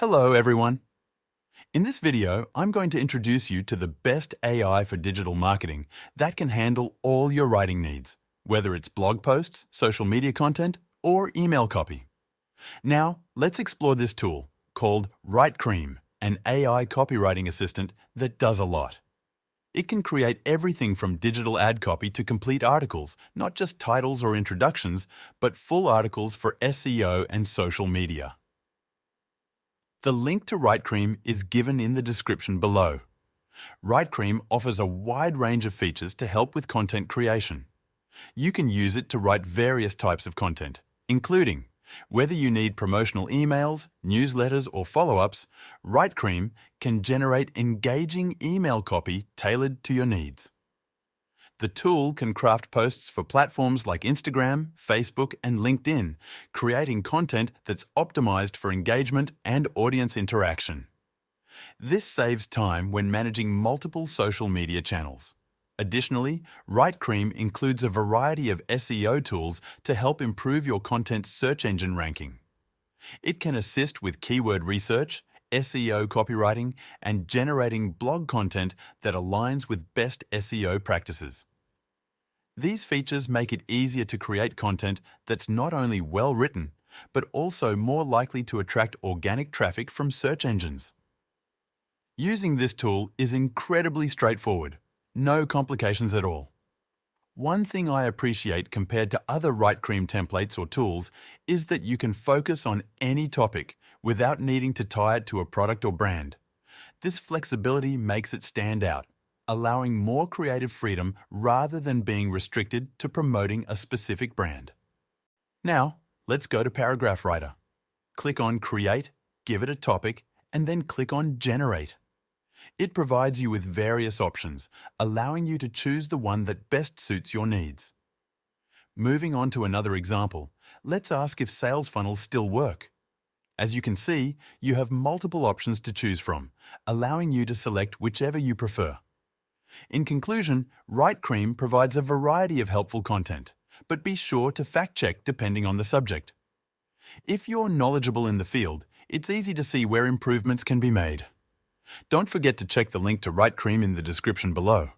Hello, everyone. In this video, I'm going to introduce you to the best AI for digital marketing that can handle all your writing needs, whether it's blog posts, social media content, or email copy. Now, let's explore this tool called WriteCream, an AI copywriting assistant that does a lot. It can create everything from digital ad copy to complete articles, not just titles or introductions, but full articles for SEO and social media. The link to WriteCream is given in the description below. WriteCream offers a wide range of features to help with content creation. You can use it to write various types of content, including whether you need promotional emails, newsletters, or follow-ups, WriteCream can generate engaging email copy tailored to your needs. The tool can craft posts for platforms like Instagram, Facebook, and LinkedIn, creating content that's optimized for engagement and audience interaction. This saves time when managing multiple social media channels. Additionally, WriteCream includes a variety of SEO tools to help improve your content's search engine ranking. It can assist with keyword research, SEO copywriting, and generating blog content that aligns with best SEO practices. These features make it easier to create content that's not only well written, but also more likely to attract organic traffic from search engines. Using this tool is incredibly straightforward, no complications at all. One thing I appreciate compared to other WriteCream templates or tools is that you can focus on any topic without needing to tie it to a product or brand. This flexibility makes it stand out, allowing more creative freedom rather than being restricted to promoting a specific brand. Now, let's go to Paragraph Writer. Click on Create, give it a topic, and then click on Generate. It provides you with various options, allowing you to choose the one that best suits your needs. Moving on to another example, let's ask if sales funnels still work. As you can see, you have multiple options to choose from, allowing you to select whichever you prefer. In conclusion, WriteCream provides a variety of helpful content, but be sure to fact-check depending on the subject. If you're knowledgeable in the field, it's easy to see where improvements can be made. Don't forget to check the link to WriteCream in the description below.